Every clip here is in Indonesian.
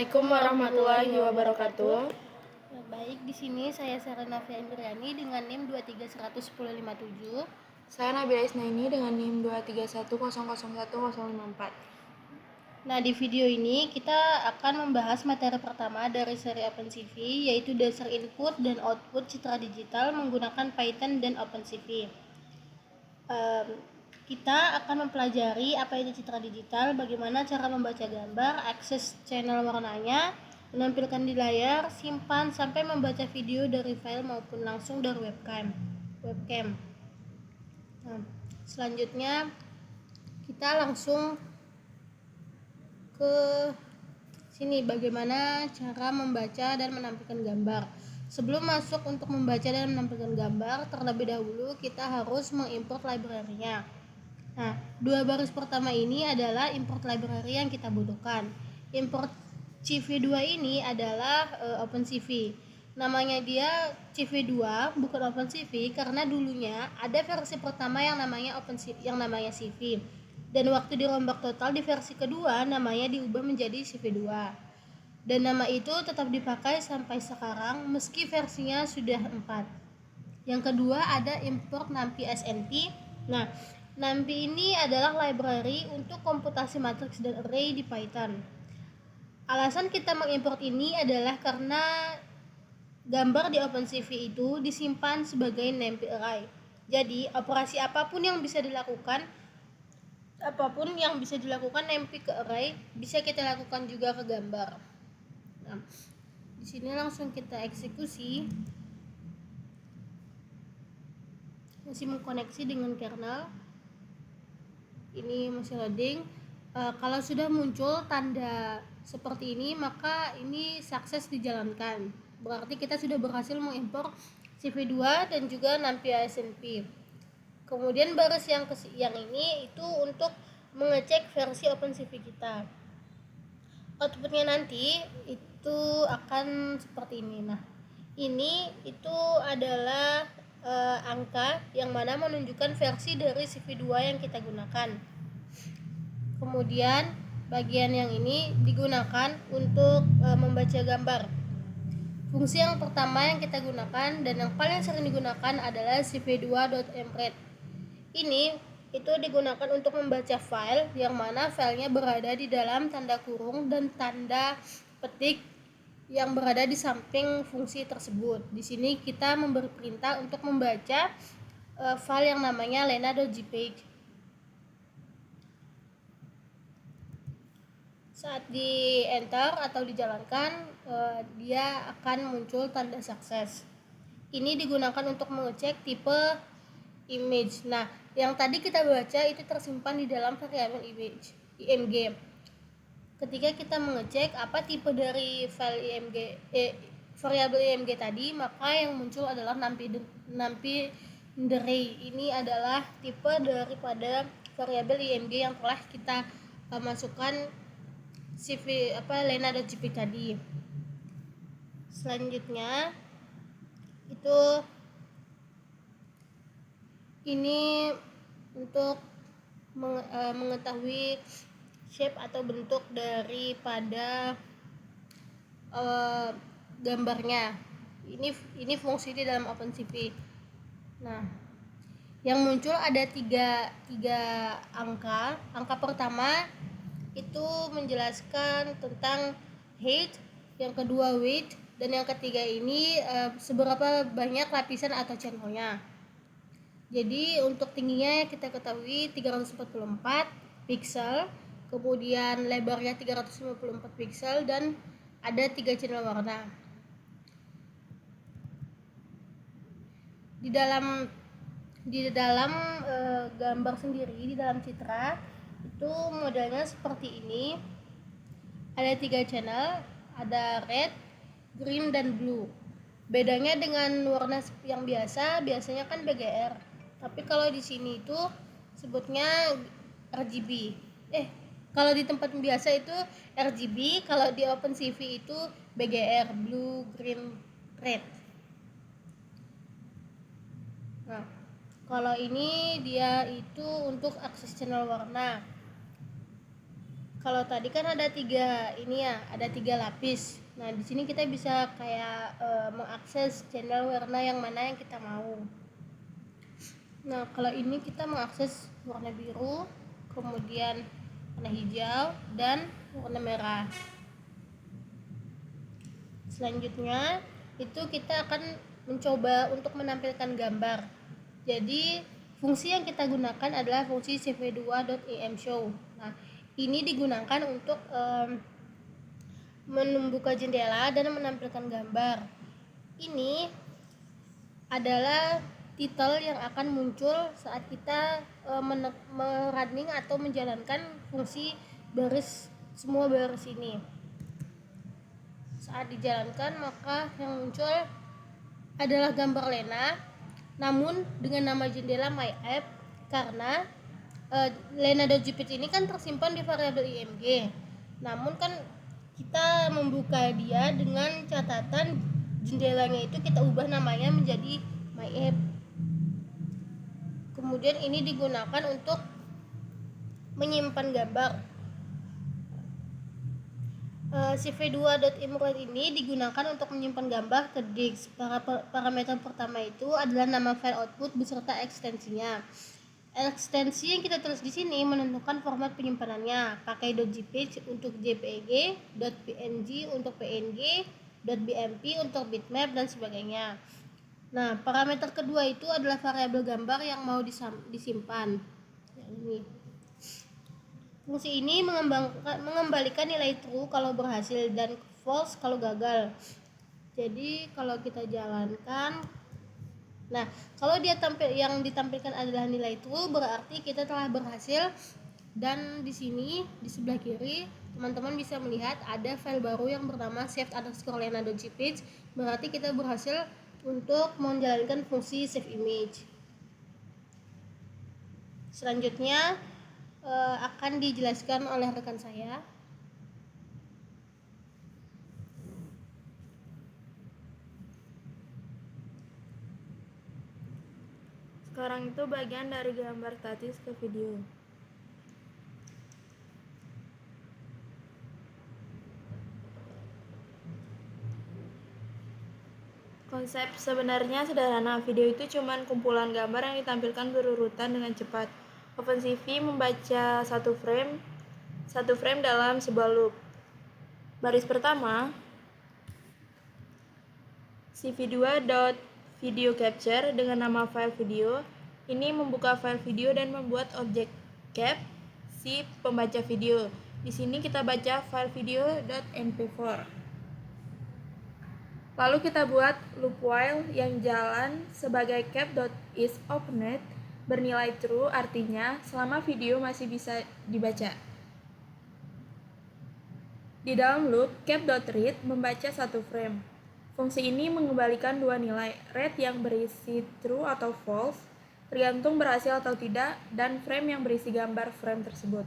Assalamualaikum warahmatullahi wabarakatuh. Baik, di sini saya Serena Fiandriani dengan NIM 2311057. Saya Nabila Isnaini dengan NIM 231001054. Nah, di video ini kita akan membahas materi pertama dari seri OpenCV, yaitu dasar input dan output citra digital menggunakan Python dan OpenCV. Kita akan mempelajari apa itu citra digital, bagaimana cara membaca gambar, akses channel warnanya, menampilkan di layar, simpan, sampai membaca video dari file maupun langsung dari webcam. Nah, selanjutnya kita langsung ke sini, bagaimana cara membaca dan menampilkan gambar. Sebelum masuk untuk membaca dan menampilkan gambar, terlebih dahulu kita harus mengimport library-nya. Nah, dua baris pertama ini adalah import library yang kita butuhkan. Import CV2 ini adalah OpenCV. Namanya dia CV2 bukan OpenCV karena dulunya ada versi pertama yang namanya OpenCV, yang namanya CV. Dan waktu dirombak total di versi kedua namanya diubah menjadi CV2. Dan nama itu tetap dipakai sampai sekarang meski versinya sudah 4. Yang kedua ada import NumPy SNP. Nah, NumPy ini adalah library untuk komputasi matriks dan array di Python. Alasan kita mengimport ini adalah karena gambar di OpenCV itu disimpan sebagai NumPy array. Jadi, operasi apapun yang bisa dilakukan NumPy ke array bisa kita lakukan juga ke gambar. Nah, di sini langsung kita eksekusi. Masih mengkoneksi dengan kernel. Ini masih loading. Kalau sudah muncul tanda seperti ini, maka ini sukses dijalankan. Berarti kita sudah berhasil mengimpor CV2 dan juga NumPy SNP. Kemudian baris yang ini itu untuk mengecek versi OpenCV kita. Outputnya nanti itu akan seperti ini. Nah, ini itu adalah angka yang mana menunjukkan versi dari CV2 yang kita gunakan. Kemudian bagian yang ini digunakan untuk membaca gambar. Fungsi yang pertama yang kita gunakan dan yang paling sering digunakan adalah cv2.mread. Ini itu digunakan untuk membaca file yang mana filenya berada di dalam tanda kurung dan tanda petik yang berada di samping fungsi tersebut. Di sini kita memberi perintah untuk membaca file yang namanya lena.jpg. Saat di enter atau dijalankan, dia akan muncul tanda sukses. Ini digunakan untuk mengecek tipe image. Nah, yang tadi kita baca itu tersimpan di dalam variabel image img. Ketika kita mengecek apa tipe dari file variabel img tadi, maka yang muncul adalah numpy array. Ini adalah tipe daripada variabel img yang telah kita masukkan lena.jpg tadi. Selanjutnya itu ini untuk mengetahui shape atau bentuk daripada gambarnya. Ini fungsi di dalam OpenCV. Nah, yang muncul ada tiga angka. Angka pertama itu menjelaskan tentang height, yang kedua width, dan yang ketiga ini seberapa banyak lapisan atau channelnya. Jadi untuk tingginya kita ketahui 344 pixel, kemudian lebarnya 354 pixel, dan ada 3 channel warna. Di dalam gambar sendiri, di dalam citra itu modelnya seperti ini. Ada 3 channel, ada red, green, dan blue. Bedanya dengan warna yang biasanya kan BGR. Tapi kalau di sini itu sebutnya RGB. Kalau di tempat biasa itu RGB, kalau di OpenCV itu BGR, blue, green, red. Nah, kalau ini dia itu untuk akses channel warna. Kalau tadi kan ada ada tiga lapis. Nah, di sini kita bisa kayak mengakses channel warna yang mana yang kita mau. Nah, kalau ini kita mengakses warna biru, kemudian warna hijau dan warna merah. Selanjutnya itu kita akan mencoba untuk menampilkan gambar. Jadi fungsi yang kita gunakan adalah fungsi cv2.imshow. Nah, ini digunakan untuk membuka jendela dan menampilkan gambar. Ini adalah titel yang akan muncul saat kita running atau menjalankan fungsi semua baris ini. Saat dijalankan maka yang muncul adalah gambar Lena, namun dengan nama jendela my app karena Lena.jpg ini kan tersimpan di variabel img. Namun kan kita membuka dia dengan catatan jendelanya itu kita ubah namanya menjadi my app. Kemudian ini digunakan untuk menyimpan gambar. cv2.imroid ini digunakan untuk menyimpan gambar ke disk. Parameter pertama itu adalah nama file output beserta ekstensinya. Ekstensi yang kita tulis di sini menentukan format penyimpanannya. Pakai .jpeg untuk JPG, .png untuk PNG, .bmp untuk bitmap dan sebagainya. Nah, parameter kedua itu adalah variabel gambar yang mau disimpan. Ini. Fungsi ini mengembalikan nilai true kalau berhasil dan false kalau gagal. Jadi kalau kita jalankan, nah kalau yang ditampilkan adalah nilai true berarti kita telah berhasil. Dan di sini di sebelah kiri teman-teman bisa melihat ada file baru yang bernama saved_lena.jpg. Berarti kita berhasil untuk menjalankan fungsi save image. Selanjutnya akan dijelaskan oleh rekan saya. Sekarang itu bagian dari gambar statis ke video. Konsep sebenarnya sederhana. Video itu cuma kumpulan gambar yang ditampilkan berurutan dengan cepat. OpenCV membaca satu frame dalam sebuah loop. Baris pertama, cv2.videoCapture dengan nama file video. Ini membuka file video dan membuat objek cap si pembaca video. Di sini kita baca file video.mp4. Lalu kita buat loop while yang jalan sebagai cap.isOpened bernilai true, artinya selama video masih bisa dibaca. Di dalam loop, cap.read membaca satu frame. Fungsi ini mengembalikan dua nilai, read yang berisi true atau false, tergantung berhasil atau tidak, dan frame yang berisi gambar frame tersebut.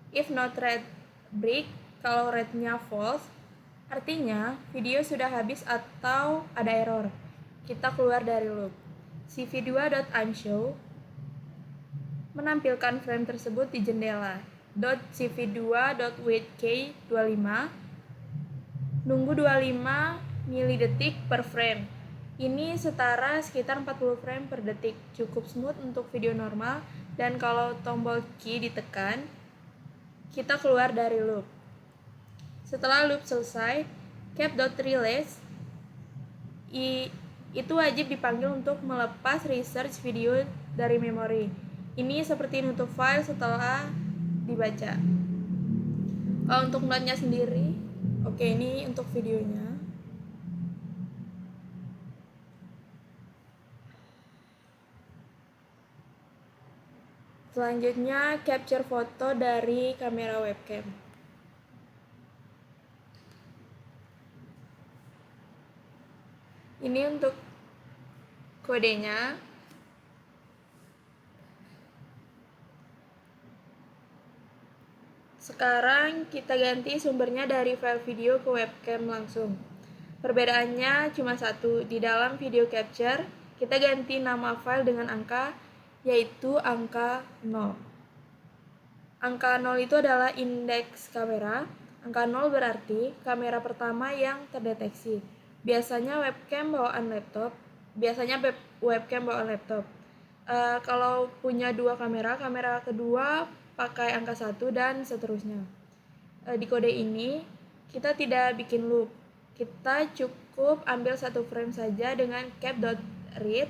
If not read break, kalau read-nya false, artinya video sudah habis atau ada error. Kita keluar dari loop. cv2.imshow menampilkan frame tersebut di jendela. .cv2.waitk25 nunggu 25 milidetik per frame. Ini setara sekitar 40 frame per detik. Cukup smooth untuk video normal, dan kalau tombol key ditekan, kita keluar dari loop. Setelah loop selesai, cap.release itu wajib dipanggil untuk melepas research video dari memori. Ini seperti nutup file setelah dibaca. Untuk notnya sendiri, oke, ini untuk videonya. Selanjutnya, capture foto dari kamera webcam. Ini untuk kodenya. Sekarang kita ganti sumbernya dari file video ke webcam langsung. Perbedaannya cuma satu, di dalam video capture kita ganti nama file dengan angka, yaitu angka 0. Angka 0 itu adalah indeks kamera. Angka 0 berarti kamera pertama yang terdeteksi. Biasanya webcam bawaan laptop. Kalau punya dua kamera, kamera kedua pakai angka 1 dan seterusnya. Di kode ini kita tidak bikin loop. Kita cukup ambil satu frame saja dengan cap.read,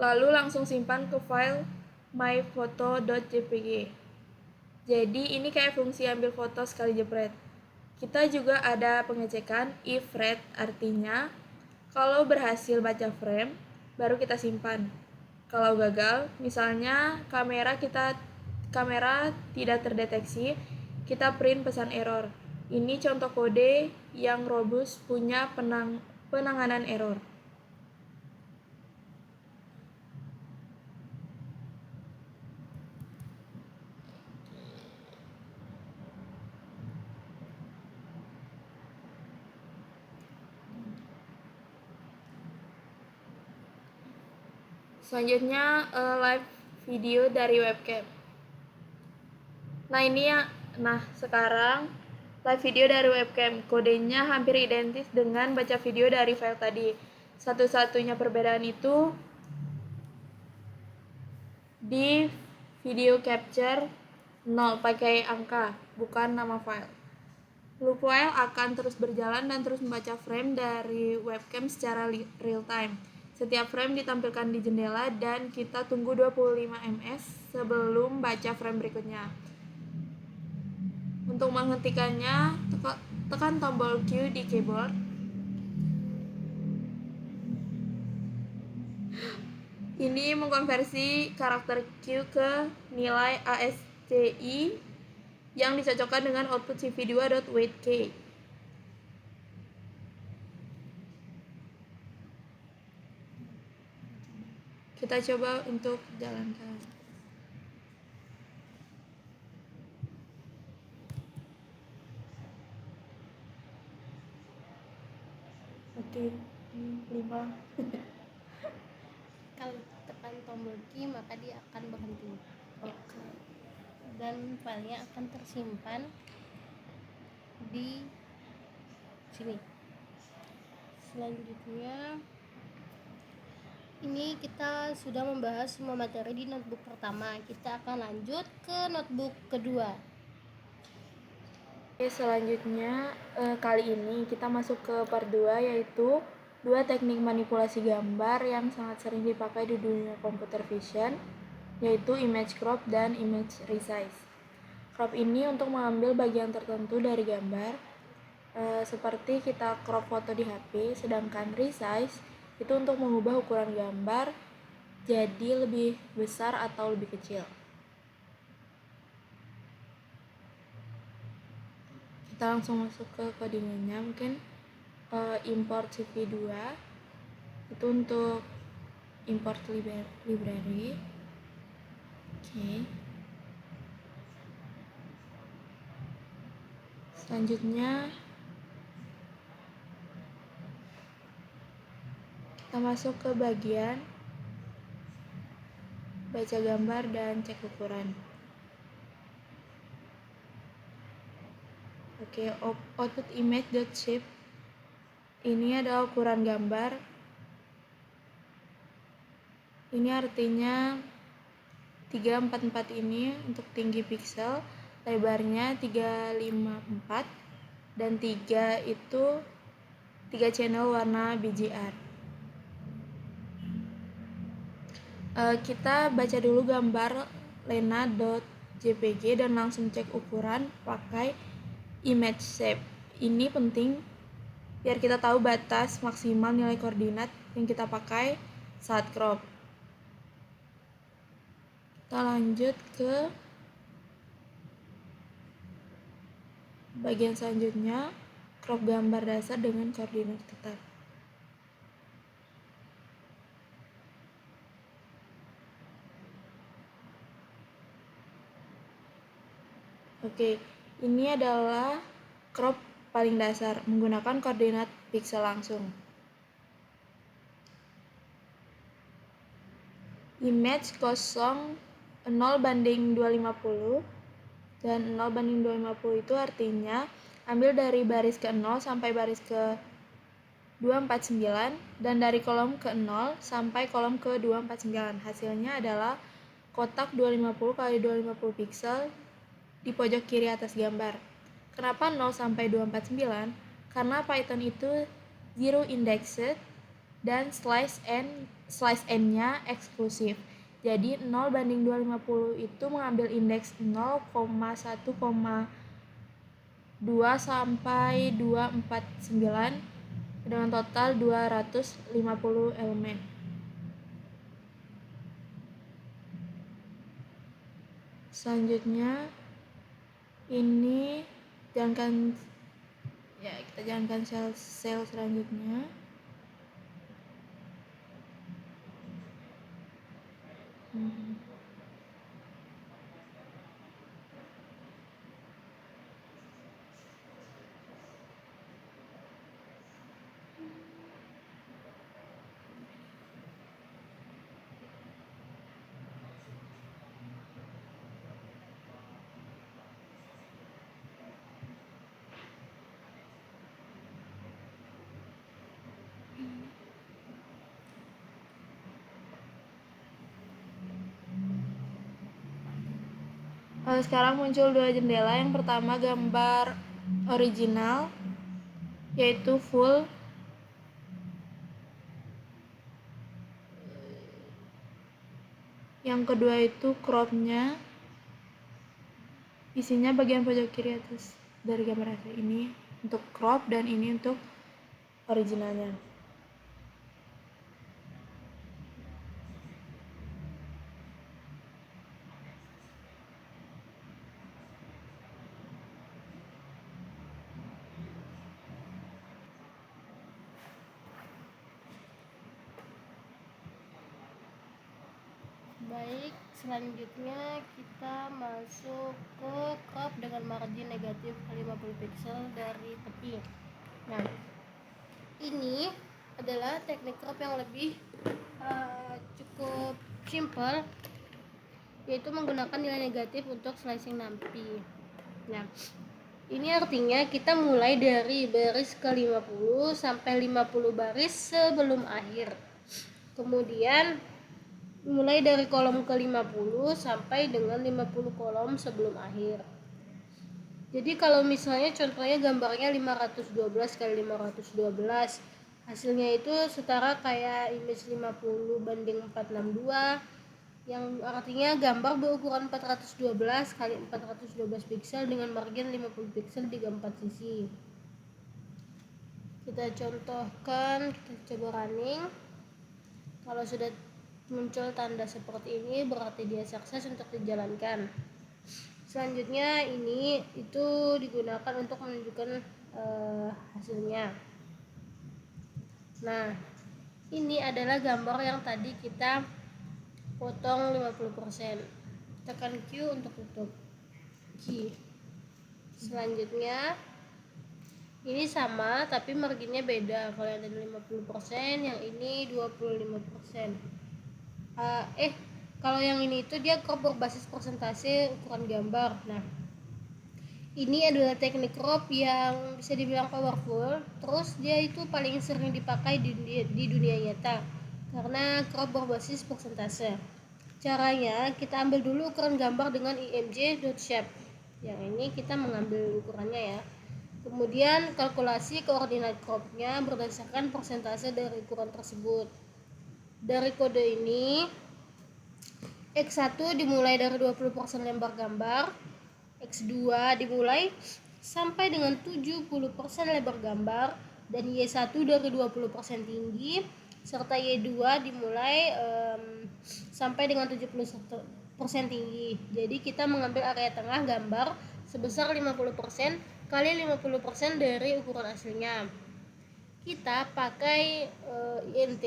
lalu langsung simpan ke file myphoto.jpg. Jadi ini kayak fungsi ambil foto sekali jepret. Kita juga ada pengecekan if read, artinya kalau berhasil baca frame baru kita simpan. Kalau gagal, misalnya kamera tidak terdeteksi, kita print pesan error. Ini contoh kode yang robust punya penanganan error. Selanjutnya live video dari webcam. Sekarang live video dari webcam. Kodenya hampir identis dengan baca video dari file tadi. Satu-satunya perbedaan itu di video capture 0 pakai angka, bukan nama file. Loop while akan terus berjalan dan terus membaca frame dari webcam secara real time. Setiap frame ditampilkan di jendela dan kita tunggu 25 ms sebelum baca frame berikutnya. Untuk menghentikannya, tekan tombol Q di keyboard. Ini mengkonversi karakter Q ke nilai ASCII yang dicocokkan dengan output cv2.waitk. Kita coba untuk jalankan. Oke, 5. Kalau tekan tombol key maka dia akan berhenti. Oke. Dan filenya akan tersimpan di sini. Selanjutnya ini kita sudah membahas semua materi di notebook pertama. Kita akan lanjut ke notebook kedua. Oke, selanjutnya kali ini kita masuk ke part 2, yaitu 2 teknik manipulasi gambar yang sangat sering dipakai di dunia computer vision, yaitu image crop dan image resize. Crop ini untuk mengambil bagian tertentu dari gambar, seperti kita crop foto di HP, sedangkan resize itu untuk mengubah ukuran gambar jadi lebih besar atau lebih kecil. Kita langsung masuk ke codingannya. Mungkin import cv2 itu untuk import library. Oke. Selanjutnya kita masuk ke bagian baca gambar dan cek ukuran. Oke, output image.shape ini adalah ukuran gambar. Ini artinya 344 ini untuk tinggi pixel, lebarnya 354, dan 3 itu 3 channel warna BGR. Kita baca dulu gambar lena.jpg dan langsung cek ukuran pakai image shape. Ini penting biar kita tahu batas maksimal nilai koordinat yang kita pakai saat crop. Kita lanjut ke bagian selanjutnya, crop gambar dasar dengan koordinat tetap. Oke, ini adalah crop paling dasar menggunakan koordinat pixel langsung. Image 0 0:250, dan 0:250 itu artinya ambil dari baris ke 0 sampai baris ke 249 dan dari kolom ke 0 sampai kolom ke 249. Hasilnya adalah kotak 250 kali 250 pixel di pojok kiri atas gambar. Kenapa 0 sampai 249? Karena Python itu zero indexed dan slice n-nya eksklusif. Jadi 0:250 itu mengambil indeks 0,1,2 sampai 249 dengan total 250 elemen. Selanjutnya ini kita jalankan sel selanjutnya. Sekarang muncul dua jendela. Yang pertama gambar original, yaitu full. Yang kedua itu cropnya, isinya bagian pojok kiri atas dari gambar asli. Ini untuk crop dan ini untuk originalnya. Baik, selanjutnya kita masuk ke crop dengan margin negatif 50 pixel dari tepi. Nah, ini adalah teknik crop yang lebih cukup simple, yaitu menggunakan nilai negatif untuk slicing nampi. Nah, ini artinya kita mulai dari baris ke 50 sampai 50 baris sebelum akhir. Kemudian mulai dari kolom ke 50 sampai dengan 50 kolom sebelum akhir. Jadi kalau misalnya contohnya gambarnya 512 kali 512, hasilnya itu setara kayak image 50:462, yang artinya gambar berukuran 412 kali 412 pixel dengan margin 50 pixel di keempat sisi. Kita contohkan, kita coba running. Kalau sudah muncul tanda seperti ini berarti dia sukses untuk dijalankan. Selanjutnya ini itu digunakan untuk menunjukkan hasilnya. Nah, ini adalah gambar yang tadi kita potong 50%. Tekan Q untuk tutup. Q. Selanjutnya ini sama tapi marginnya beda. Kalau yang tadi 50%, yang ini 25%. Kalau yang ini itu dia crop berbasis persentase ukuran gambar. Nah, ini adalah teknik crop yang bisa dibilang powerful. Terus dia itu paling sering dipakai di dunia nyata karena crop berbasis persentase. Caranya kita ambil dulu ukuran gambar dengan img.shape. Yang ini kita mengambil ukurannya ya. Kemudian kalkulasi koordinat cropnya berdasarkan persentase dari ukuran tersebut. Dari kode ini X1 dimulai dari 20% lembar gambar, X2 dimulai sampai dengan 70% lebar gambar, dan Y1 dari 20% tinggi, serta Y2 dimulai sampai dengan 70% tinggi. Jadi kita mengambil area tengah gambar sebesar 50% kali 50% dari ukuran aslinya. Kita pakai int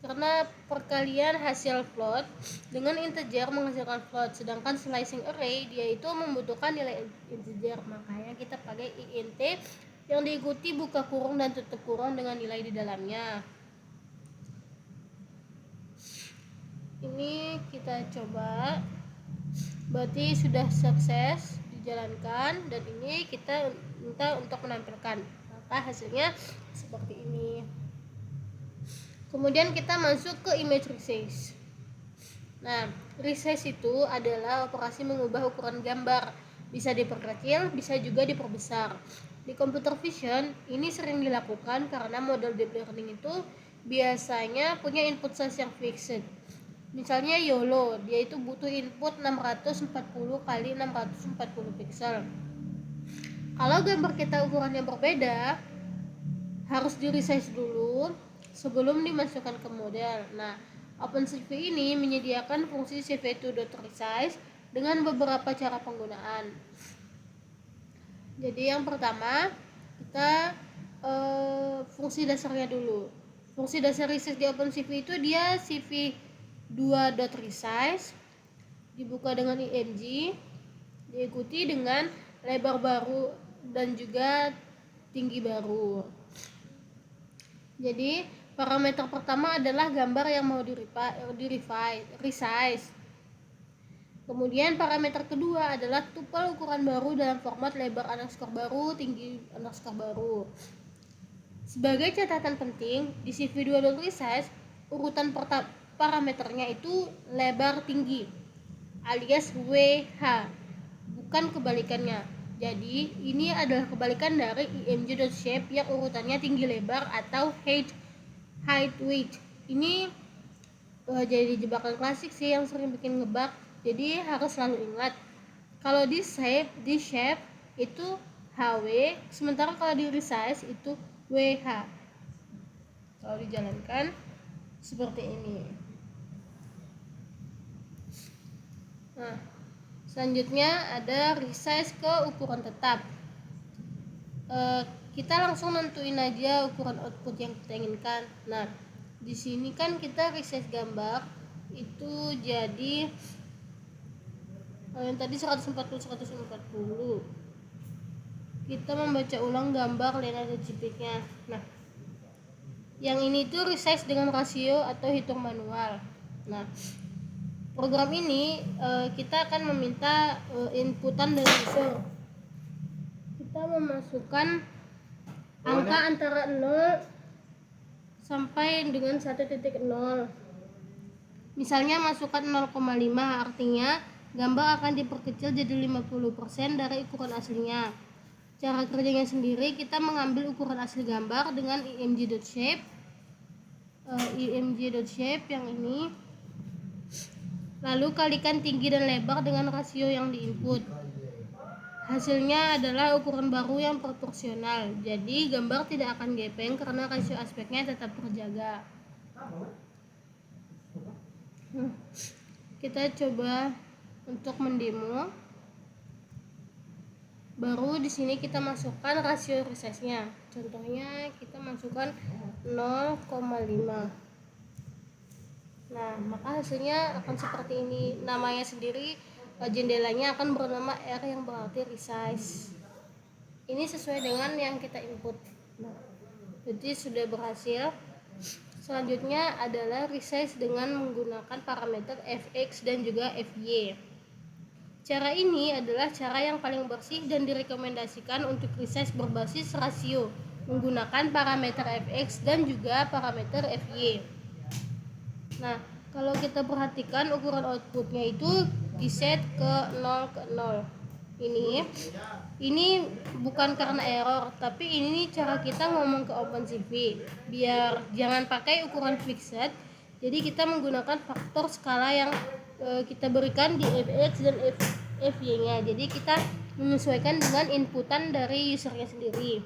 karena perkalian hasil float dengan integer menghasilkan float, sedangkan slicing array dia itu membutuhkan nilai integer, makanya kita pakai int yang diikuti buka kurung dan tutup kurung dengan nilai di dalamnya. Ini kita coba, berarti sudah sukses dijalankan, dan ini kita minta untuk menampilkan, maka hasilnya seperti ini. Kemudian kita masuk ke image resize. Nah, resize itu adalah operasi mengubah ukuran gambar, bisa diperkecil, bisa juga diperbesar. Di computer vision ini sering dilakukan karena model deep learning itu biasanya punya input size yang fixed. Misalnya YOLO, dia itu butuh input 640 kali 640 pixel. Kalau gambar kita ukurannya berbeda, harus di resize dulu sebelum dimasukkan ke model. Nah, OpenCV ini menyediakan fungsi cv2.resize dengan beberapa cara penggunaan. Jadi yang pertama, kita fungsi dasarnya dulu. Fungsi dasar resize di OpenCV itu dia cv2.resize, dibuka dengan img, diikuti dengan lebar baru dan juga tinggi baru. Jadi parameter pertama adalah gambar yang mau resize. Kemudian parameter kedua adalah tuple ukuran baru dalam format lebar underscore baru, tinggi underscore baru. Sebagai catatan penting, di cv2.resize urutan parameternya itu lebar tinggi alias WH, bukan kebalikannya. Jadi ini adalah kebalikan dari img.shape yang urutannya tinggi lebar atau height weight. Ini jadi jebakan klasik sih yang sering bikin ngebug. Jadi harus selalu ingat, kalau di shape itu HW, sementara kalau di resize itu WH. Kalau dijalankan seperti ini. Nah, selanjutnya ada resize ke ukuran tetap. Kita langsung nentuin aja ukuran output yang kita inginkan. Nah, di sini kan kita resize gambar itu jadi yang tadi 140. Kita membaca ulang gambar Leonardo JPEG-nya. Nah, yang ini tuh resize dengan rasio atau hitung manual. Nah, program ini kita akan meminta inputan dari user. Kita memasukkan angka antara 0 sampai dengan 1.0. Misalnya masukkan 0,5, artinya gambar akan diperkecil jadi 50% dari ukuran aslinya. Cara kerjanya sendiri, kita mengambil ukuran asli gambar dengan img.shape yang ini, lalu kalikan tinggi dan lebar dengan rasio yang diinput. Hasilnya adalah ukuran baru yang proporsional, jadi gambar tidak akan gepeng karena rasio aspeknya tetap terjaga. Kita coba untuk mendemo. Baru di sini kita masukkan rasio resize-nya. Contohnya kita masukkan 0,5. Nah, maka hasilnya akan seperti ini. Namanya sendiri, jendelanya akan bernama R yang berarti resize. Ini sesuai dengan yang kita input. Nah, jadi sudah berhasil. Selanjutnya adalah resize dengan menggunakan parameter fx dan juga fy. Cara ini adalah cara yang paling bersih dan direkomendasikan untuk resize berbasis rasio menggunakan parameter fx dan juga parameter fy. Nah, kalau kita perhatikan ukuran outputnya itu diset ke 0. Ini bukan karena error, tapi ini cara kita ngomong ke OpenCV biar jangan pakai ukuran fixed. Jadi kita menggunakan faktor skala yang kita berikan di fx dan fy-nya. Jadi kita menyesuaikan dengan inputan dari usernya sendiri.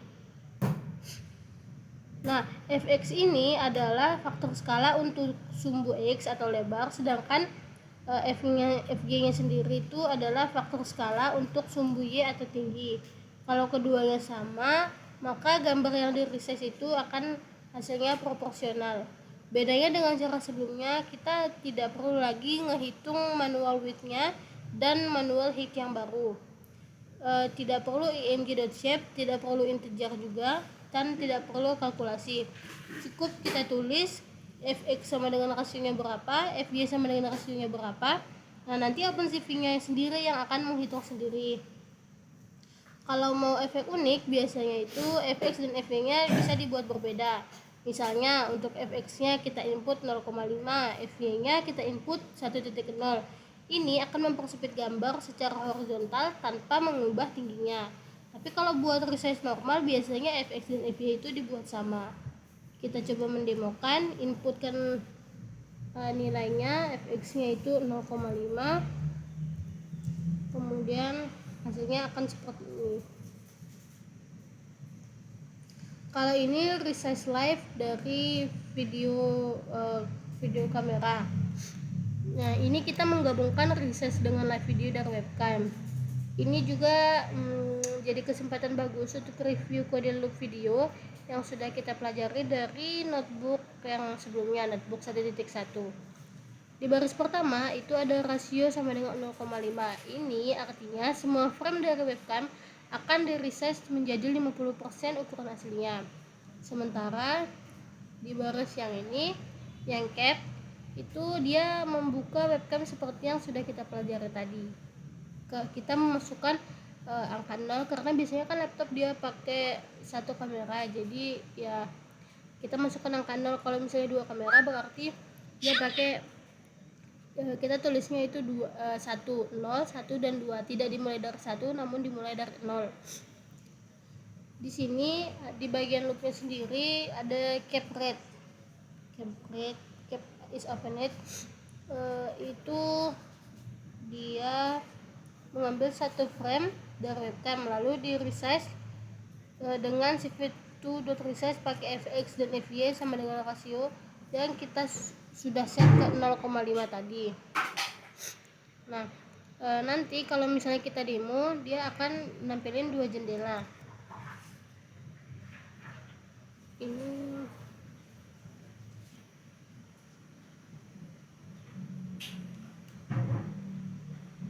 Nah, fx ini adalah faktor skala untuk sumbu x atau lebar, sedangkan fy-nya sendiri itu adalah faktor skala untuk sumbu y atau tinggi. Kalau keduanya sama, maka gambar yang di resize itu akan hasilnya proporsional. Bedanya dengan cara sebelumnya, kita tidak perlu lagi ngehitung manual width-nya dan manual height yang baru. Tidak perlu img.shape, tidak perlu integer juga, dan tidak perlu kalkulasi. Cukup kita tulis fx sama dengan rasionya berapa, fy sama dengan rasionya berapa. Nah, nanti OpenCV-nya sendiri yang akan menghitung sendiri. Kalau mau efek unik, biasanya itu fx dan fy-nya bisa dibuat berbeda. Misalnya untuk fx-nya kita input 0,5, fy-nya kita input 1.0. Ini akan mempersempit gambar secara horizontal tanpa mengubah tingginya. Tapi kalau buat resize normal, biasanya fx dan fy itu dibuat sama. Kita coba mendemokan, inputkan nilainya, fx-nya itu 0,5, kemudian hasilnya akan seperti ini. Kalau ini resize live dari video kamera. Nah, ini kita menggabungkan resize dengan live video dari webcam. Ini juga jadi kesempatan bagus untuk review kode loop video yang sudah kita pelajari dari notebook yang sebelumnya, notebook 1.1. Di baris pertama itu ada rasio sama dengan 0,5. Ini artinya semua frame dari webcam akan di-resize menjadi 50% ukuran aslinya. Sementara di baris yang ini, yang cap, itu dia membuka webcam seperti yang sudah kita pelajari tadi. Kita memasukkan angka 0 karena biasanya kan laptop dia pakai satu kamera, jadi ya kita masukkan angka 0. Kalau misalnya dua kamera berarti dia pakai kita tulisnya itu 1, 0, 1 dan 2, tidak dimulai dari 1 namun dimulai dari 0. Di sini di bagian loopnya sendiri ada cap rate. Cap is opened, itu dia mengambil satu frame dari webcam lalu di resize dengan cv2.resize pakai fx dan fy sama dengan rasio yang kita sudah set ke 0,5 tadi. Nah, nanti kalau misalnya kita demo, dia akan nampilin dua jendela. Ini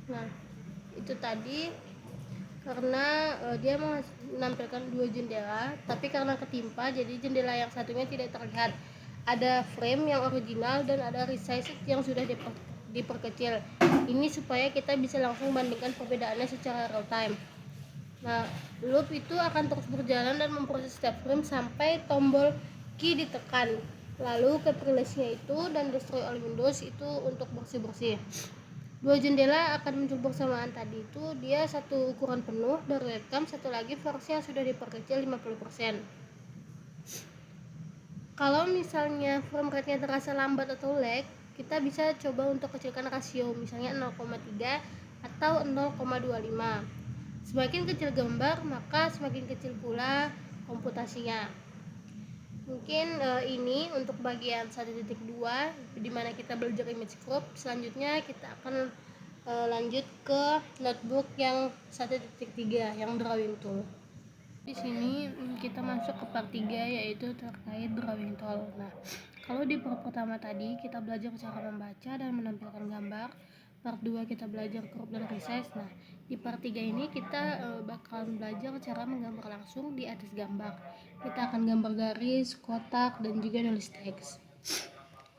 nah, itu tadi karena dia menampilkan dua jendela, tapi karena ketimpa jadi jendela yang satunya tidak terlihat. Ada frame yang original dan ada resize yang sudah diperkecil. Ini supaya kita bisa langsung bandingkan perbedaannya secara real time. Nah, loop itu akan terus berjalan dan memproses setiap frame sampai tombol key ditekan. Lalu ke release-nya itu dan destroy all windows itu untuk bersih-bersih. Dua jendela akan muncul bersamaan tadi itu, dia satu ukuran penuh dari webcam, satu lagi versi yang sudah diperkecil 50%. Kalau misalnya frame rate-nya terasa lambat atau lag, kita bisa coba untuk kecilkan rasio, misalnya 0,3 atau 0,25. Semakin kecil gambar, maka semakin kecil pula komputasinya. Mungkin ini untuk bagian 1.2 di mana kita belajar image crop. Selanjutnya kita akan lanjut ke notebook yang 1.3 yang drawing tool. Di sini kita masuk ke part 3 yaitu terkait drawing tool. Nah, kalau di part pertama tadi kita belajar cara membaca dan menampilkan gambar. Part 2 kita belajar crop dan resize. Nah, di part 3 ini kita bakalan belajar cara menggambar langsung di atas gambar. Kita akan gambar garis, kotak, dan juga nulis teks.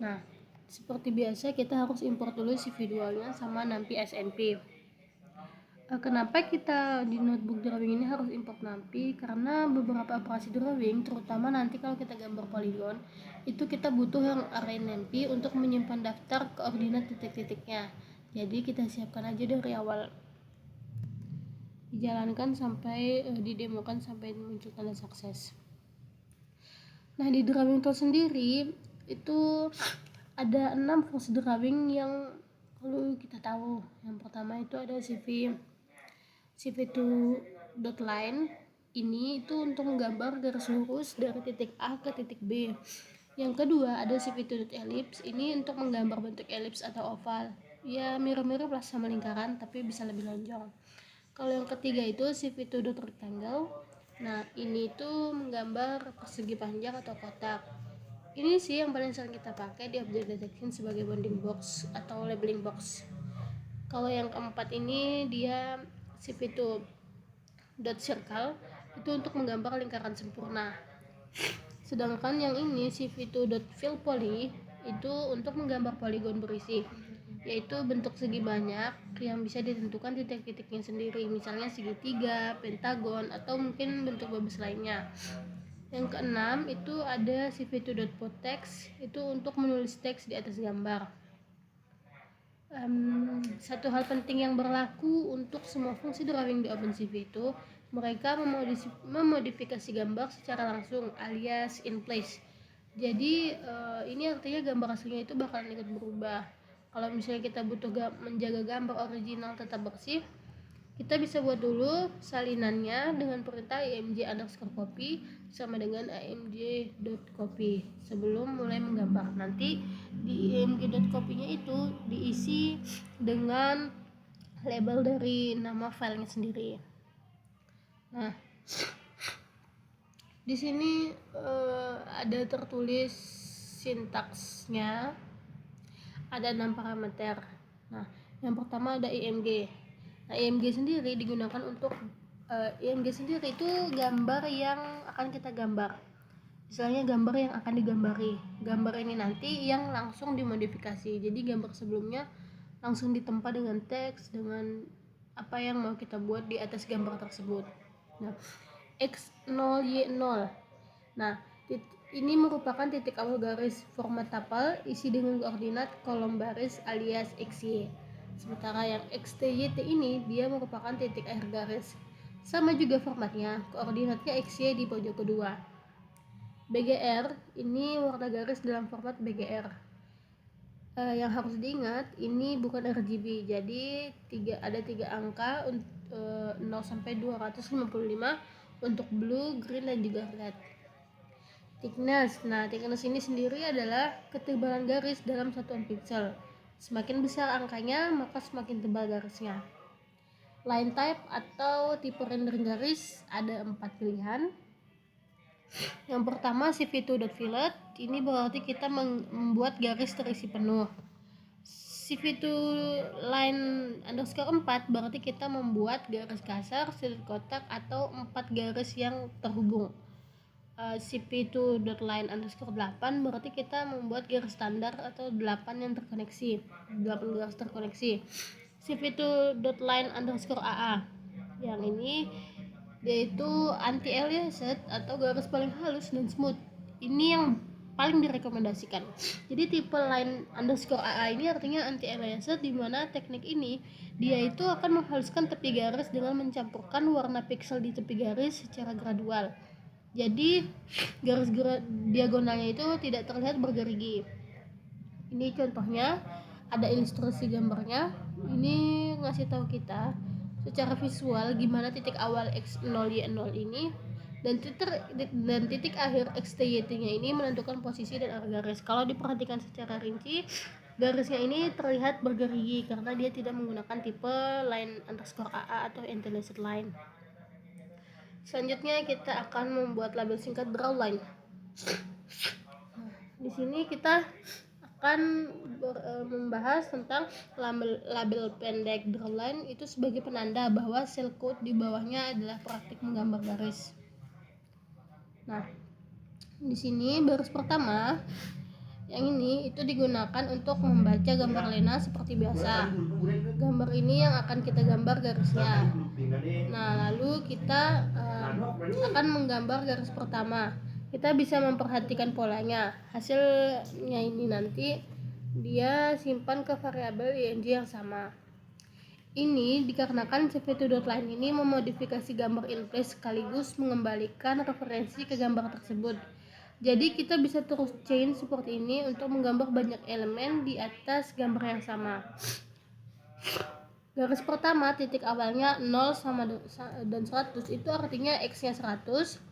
Nah, seperti biasa kita harus import dulu si visualnya sama NumPy SNP. Kenapa kita di notebook drawing ini harus import NumPy? Karena beberapa operasi drawing, terutama nanti kalau kita gambar polygon, itu kita butuh yang array NumPy untuk menyimpan daftar koordinat titik-titiknya. Jadi kita siapkan aja dari awal, dijalankan sampai didemokan sampai muncul tanda sukses. Nah, di drawing tool sendiri itu ada 6 fungsi drawing yang perlu kita tahu. Yang pertama itu ada cv2.line. Ini itu untuk menggambar garis lurus dari titik A ke titik B. Yang kedua ada cv2.ellipse. Ini untuk menggambar bentuk elips atau oval. Ya mirip-mirip lah sama lingkaran tapi bisa lebih lonjong. Kalau yang ketiga itu cv2.rectangle. Nah, ini tuh menggambar persegi panjang atau kotak. Ini sih yang paling sering kita pakai di object detection sebagai bounding box atau labeling box. Kalau yang keempat ini dia cv2.circle, itu untuk menggambar lingkaran sempurna. Sedangkan yang ini cv2.fillPoly itu untuk menggambar poligon berisi, yaitu bentuk segi banyak yang bisa ditentukan titik-titiknya sendiri, misalnya segitiga, pentagon, atau mungkin bentuk babes lainnya. Yang keenam itu ada cv2.poText, itu untuk menulis teks di atas gambar. Satu hal penting yang berlaku untuk semua fungsi drawing di OpenCV itu, mereka memodifikasi gambar secara langsung alias in place. Jadi ini artinya gambar aslinya itu bakalan ikut berubah. Kalau misalnya kita butuh menjaga gambar original tetap bersih, kita bisa buat dulu salinannya dengan perintah img_copy sama dengan img.copy sebelum mulai menggambar. Nanti di img.copy-nya itu diisi dengan label dari nama filenya sendiri. Nah, di sini ada tertulis sintaksnya, ada 6 parameter. Nah, yang pertama ada img. Nah, IMG sendiri digunakan untuk IMG sendiri itu gambar yang akan kita gambar. Misalnya gambar yang akan digambari. Gambar ini nanti yang langsung dimodifikasi. Jadi gambar sebelumnya langsung ditempa dengan teks, dengan apa yang mau kita buat di atas gambar tersebut. Nah, X0Y0. Nah, ini merupakan titik awal garis format tuple isi dengan koordinat kolom baris alias XY. Sementara yang XTYT ini dia merupakan titik akhir garis. Sama juga formatnya, koordinatnya XY di pojok kedua. BGR ini warna garis dalam format BGR. Yang harus diingat ini bukan RGB, jadi ada 3 angka 0 sampai 255 untuk blue, green, dan juga red. Thickness. Nah, thickness ini sendiri adalah ketebalan garis dalam satuan pixel. Semakin besar angkanya, maka semakin tebal garisnya. Line type atau tipe rendering garis ada 4 pilihan. Yang pertama cv2.fillet, ini berarti kita membuat garis terisi penuh. cv2 line underscore 4 berarti kita membuat garis kasar, sudut kotak, atau 4 garis yang terhubung. cv2.line underscore 8 berarti kita membuat garis standar atau 8 yang terkoneksi, 8 garis terkoneksi. cv2.line underscore AA yang ini yaitu anti-aliased atau garis paling halus dan smooth. Ini yang paling direkomendasikan. Jadi tipe line underscore AA ini artinya anti-aliased, di mana teknik ini dia itu akan menghaluskan tepi garis dengan mencampurkan warna pixel di tepi garis secara gradual. Jadi garis diagonalnya itu tidak terlihat bergerigi. Ini contohnya, ada ilustrasi gambarnya. Ini ngasih tahu kita secara visual gimana titik awal X0Y0 ini dan titik akhir XTYT-nya ini menentukan posisi dan arah garis. Kalau diperhatikan secara rinci, garisnya ini terlihat bergerigi karena dia tidak menggunakan tipe line underscore AA atau anti-aliased line. Selanjutnya kita akan membuat label singkat drawline. Di sini kita akan membahas tentang label pendek drawline itu sebagai penanda bahwa shell code di bawahnya adalah praktik menggambar garis. Nah, di sini baris pertama yang ini itu digunakan untuk membaca gambar lena seperti biasa. Gambar ini yang akan kita gambar garisnya. Nah, lalu kita akan menggambar garis pertama. Kita bisa memperhatikan polanya. Hasilnya ini nanti dia simpan ke variabel ing yang sama. Ini dikarenakan cv2.line ini memodifikasi gambar in place sekaligus mengembalikan referensi ke gambar tersebut. Jadi kita bisa terus chain seperti ini untuk menggambar banyak elemen di atas gambar yang sama. Garis pertama titik awalnya 0 sama dan 100 itu artinya x-nya 100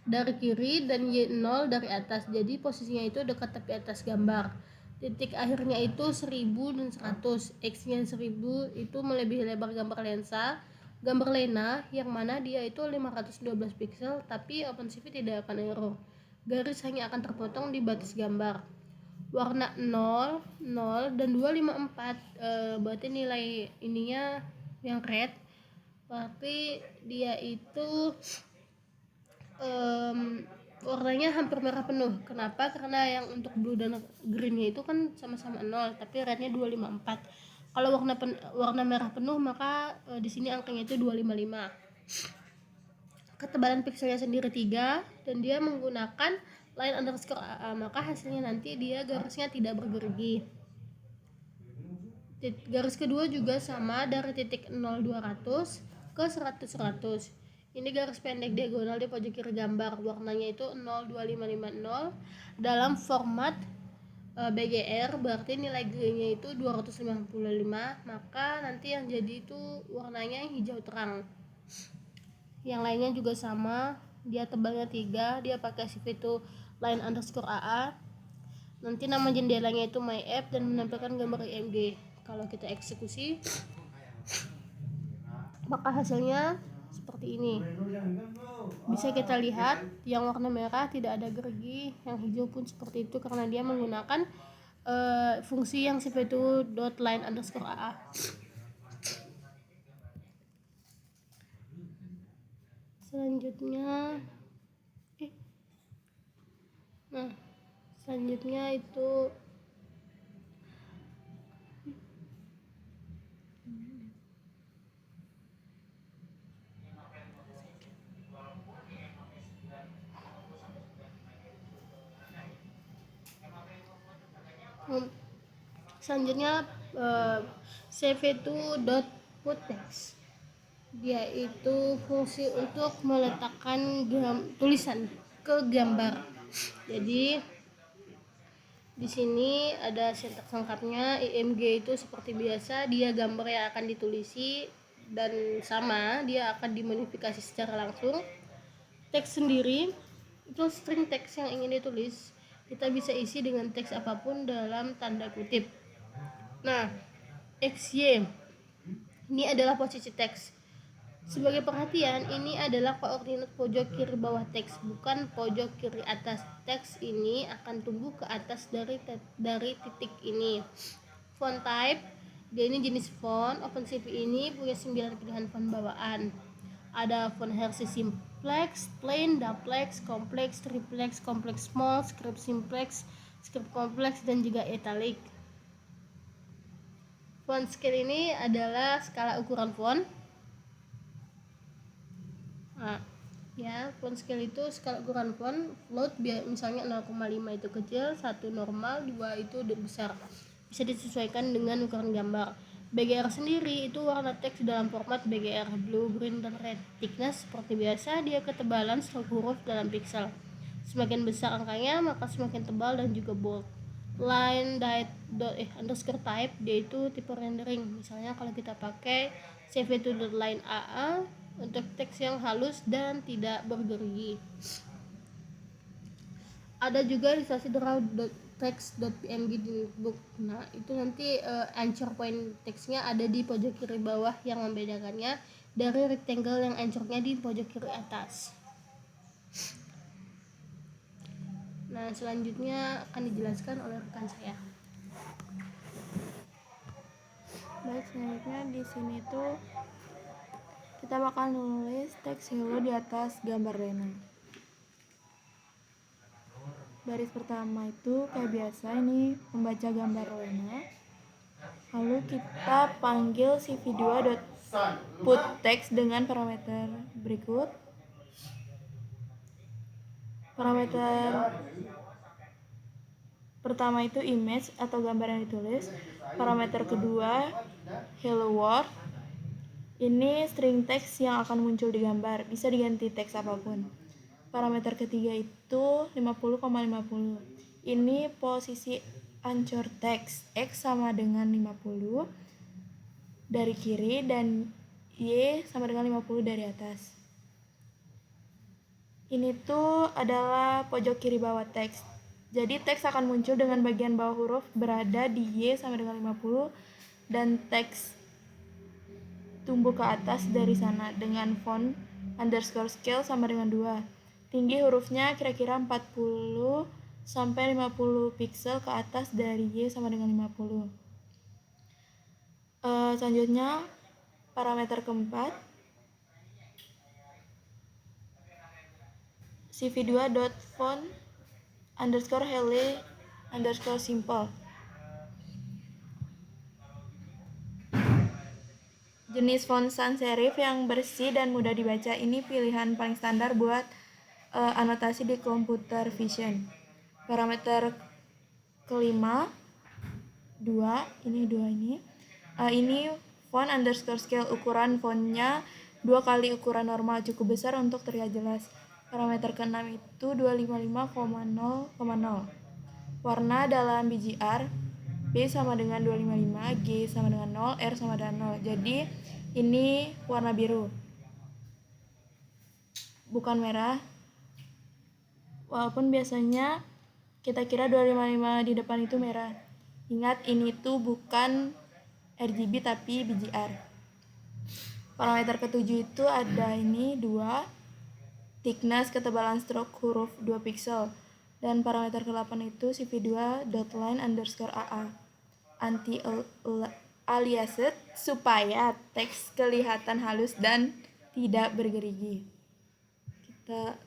dari kiri dan y0 dari atas. Jadi posisinya itu dekat tepi atas gambar. Titik akhirnya itu 1000 dan 100. X-nya 1000 itu melebihi lebar gambar lensa gambar lena yang mana dia itu 512 pixel, tapi OpenCV tidak akan error. Garis hanya akan terpotong di batas gambar. Warna 0, 0 dan 254 berarti nilai ininya yang red, berarti dia itu warnanya hampir merah penuh. Kenapa? Karena yang untuk blue dan greennya itu kan sama-sama 0, tapi rednya 254. Kalau warna merah penuh maka di sini angkanya itu 255. Ketebalan pixelnya sendiri 3 dan dia menggunakan line underscore AA, maka hasilnya nanti dia garisnya tidak bergerigi. Garis kedua juga sama dari titik 0200 ke 100. Ini garis pendek diagonal di pojok kiri gambar, warnanya itu 02550 dalam format BGR, berarti nilai G-nya itu 255, maka nanti yang jadi itu warnanya hijau terang. Yang lainnya juga sama, dia tebalnya 3, dia pakai sif itu line underscore AA. Nanti nama jendelanya itu my app dan menampilkan gambar IMG. Kalau kita eksekusi maka hasilnya seperti ini. Bisa kita lihat yang warna merah tidak ada gerigi, yang hijau pun seperti itu karena dia menggunakan fungsi yang sif itu dot line underscore AA. Selanjutnya itu selanjutnya save to dot put text. Dia itu fungsi untuk meletakkan tulisan ke gambar. Jadi di sini ada sintaks lengkapnya. IMG itu seperti biasa, dia gambar yang akan ditulisi dan sama, dia akan dimodifikasi secara langsung. Teks sendiri itu string teks yang ingin ditulis, kita bisa isi dengan teks apapun dalam tanda kutip. Nah, XY ini adalah posisi teks. Sebagai perhatian, ini adalah koordinat pojok kiri bawah teks, bukan pojok kiri atas. Teks ini akan tumbuh ke atas dari titik ini. Font type, dia ini jenis font. OpenCV ini punya 9 pilihan font bawaan. Ada font Hershey Simplex, Plain, Duplex, Complex, Triplex, Complex Small, Script Simplex, Script Complex, dan juga Italic. Font scale ini adalah skala ukuran font. Nah, ya, font scale itu skala ukuran font. Float misalnya 0,5 itu kecil, 1 normal, 2 itu besar. Bisa disesuaikan dengan ukuran gambar. BGR sendiri itu warna teks dalam format BGR, blue, green, dan red. Thickness seperti biasa, dia ketebalan stroke huruf dalam pixel. Semakin besar angkanya maka semakin tebal dan juga bold. Line underscore type, dia itu tipe rendering. Misalnya kalau kita pakai save to line AA untuk teks yang halus dan tidak bergerigi. Ada juga lisasi draw text.png di notebook. Nah, itu nanti anchor point teksnya ada di pojok kiri bawah yang membedakannya dari rectangle yang anchornya di pojok kiri atas. Nah, selanjutnya akan dijelaskan oleh rekan saya. Baik, selanjutnya di sini tuh kita bakal nulis teks hello di atas gambar Rena. Baris pertama itu kayak biasa, ini membaca gambar Rena. Lalu kita panggil cv2.putText dengan parameter berikut. Parameter pertama itu image atau gambar yang ditulis. Parameter kedua hello world. Ini string teks yang akan muncul di gambar, bisa diganti teks apapun. Parameter ketiga itu 50,50. Ini posisi anchor teks, X sama dengan 50 dari kiri dan Y sama dengan 50 dari atas. Ini tuh adalah pojok kiri bawah teks. Jadi teks akan muncul dengan bagian bawah huruf berada di Y sama dengan 50 dan teks tumbuh ke atas dari sana dengan font underscore scale sama dengan 2. Tinggi hurufnya kira-kira 40 sampai 50 pixel ke atas dari Y sama dengan 50. Selanjutnya parameter keempat, cv2.font_hele_simple. Jenis font sans serif yang bersih dan mudah dibaca ini pilihan paling standar buat anotasi di computer vision. Parameter kelima, ini font underscore scale, ukuran fontnya 2 kali ukuran normal, cukup besar untuk terlihat jelas. Parameter keenam itu 255,0,0. Warna dalam BGR, B sama dengan 255, G sama dengan 0, R sama dengan 0. Jadi ini warna biru, bukan merah. Walaupun biasanya kita kira 255 di depan itu merah. Ingat, ini tuh bukan RGB tapi BGR. Parameter ketujuh itu ada ini 2, thickness ketebalan stroke huruf 2 pixel. Dan parameter ke-8 itu cv2.line_aa, anti-aliased supaya teks kelihatan halus dan tidak bergerigi. Kita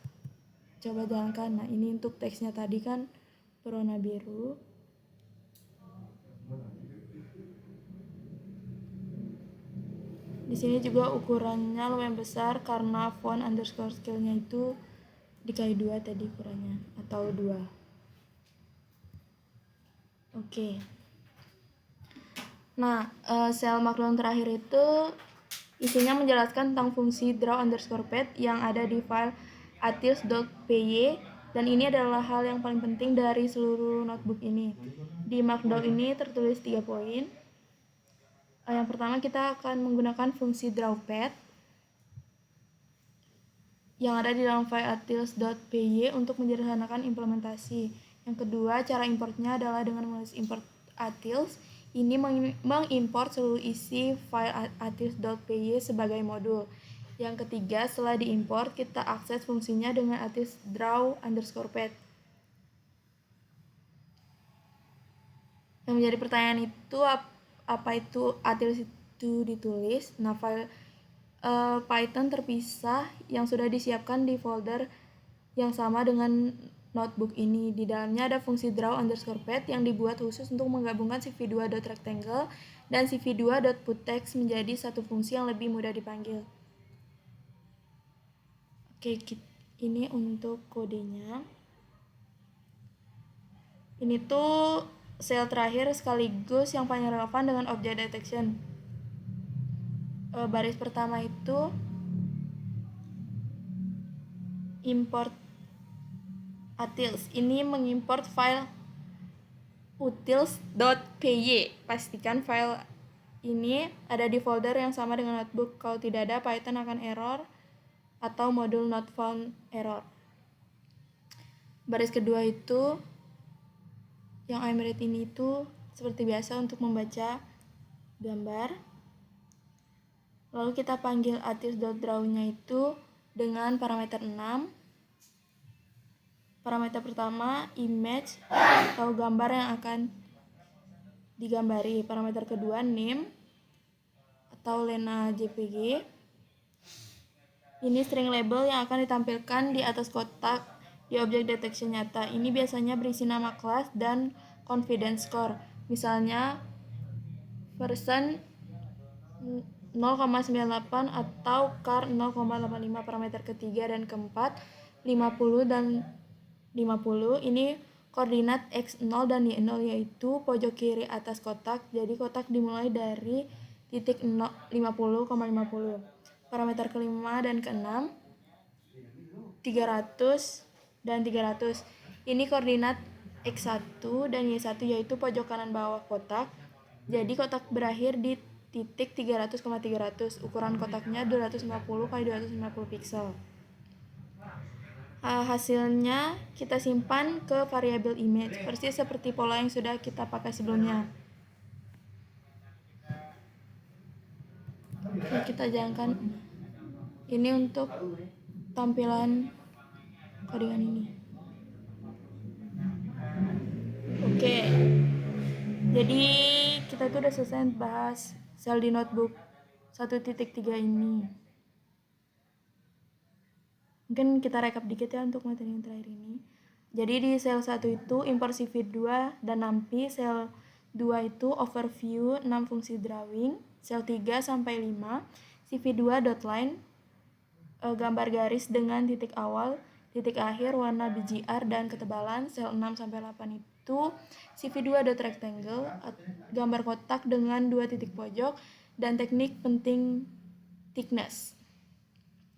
coba jalankan. Nah, ini untuk teksnya tadi kan berwarna biru. Di sini juga ukurannya lumayan besar karena font underscore scale-nya itu dikali 2 tadi ukurannya, atau 2. Oke. Nah, sel maklum terakhir itu isinya menjelaskan tentang fungsi draw_pad yang ada di file atils.py, dan ini adalah hal yang paling penting dari seluruh notebook ini. Di Markdown ini tertulis 3 poin. Yang pertama, kita akan menggunakan fungsi drawpad yang ada di dalam file atils.py untuk menyederhanakan implementasi. Yang kedua, cara importnya adalah dengan menulis import atils. Ini mengimport seluruh isi file atils.py sebagai modul. Yang ketiga, setelah diimport, kita akses fungsinya dengan atils draw_pad. Yang menjadi pertanyaan itu, apa itu atils itu ditulis? Nah, file Python terpisah yang sudah disiapkan di folder yang sama dengan notebook ini. Di dalamnya ada fungsi draw_pad yang dibuat khusus untuk menggabungkan cv2.rectangle dan cv2.putText menjadi satu fungsi yang lebih mudah dipanggil. Oke, ini untuk kodenya. Ini tuh sel terakhir sekaligus yang paling relevan dengan object detection. Baris pertama itu import atils. Ini mengimport file utils.py. Pastikan file ini ada di folder yang sama dengan notebook. Kalau tidak ada, Python akan error atau modul not found error. Baris kedua itu yang IMRET ini itu seperti biasa untuk membaca gambar. Lalu kita panggil atils.draw-nya itu dengan parameter 6. Parameter pertama, image atau gambar yang akan digambari. Parameter kedua, name atau lena JPG. Ini string label yang akan ditampilkan di atas kotak di objek detection nyata. Ini biasanya berisi nama kelas dan confidence score. Misalnya version 0,98 atau car 0,85. Parameter ketiga dan keempat, 50 dan 50. Ini koordinat x0 dan y0, yaitu pojok kiri atas kotak. Jadi kotak dimulai dari titik 50,50. Parameter kelima dan keenam, 300 dan 300. Ini koordinat x1 dan y1, yaitu pojok kanan bawah kotak. Jadi kotak berakhir di titik 300,300. Ukuran kotaknya 250 x 250 pixel. Hasilnya kita simpan ke variabel image, persis seperti pola yang sudah kita pakai sebelumnya. Oke, kita jalankan. Ini untuk tampilan codingan ini. Oke, jadi kita tuh udah selesai bahas sel di notebook 1.3 ini. Mungkin kita rekap dikit ya untuk materi yang terakhir ini. Jadi di sel 1 itu import CV2 dan NumPy, sel 2 itu overview 6 fungsi drawing, sel 3 sampai 5 CV2.line, gambar garis dengan titik awal, titik akhir, warna BGR dan ketebalan. Sel 6 sampai 8 itu CV2.rectangle, gambar kotak dengan 2 titik pojok dan teknik penting thickness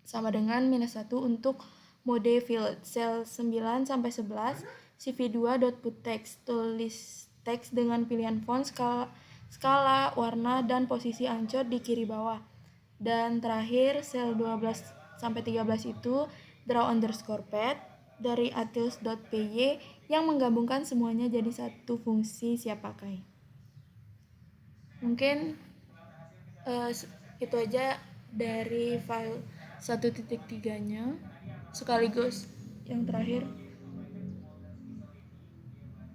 sama dengan -1 untuk mode field. Sel 9 sampai 11 CV2.putText, tulis teks dengan pilihan font, skala, warna dan posisi ancur di kiri bawah. Dan terakhir sel 12 sampai 13 itu draw_pad dari atils.py yang menggabungkan semuanya jadi satu fungsi siap pakai. Mungkin itu aja dari file 1.3-nya. Sekaligus yang terakhir,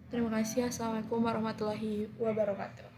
terima kasih. Assalamualaikum warahmatullahi wabarakatuh.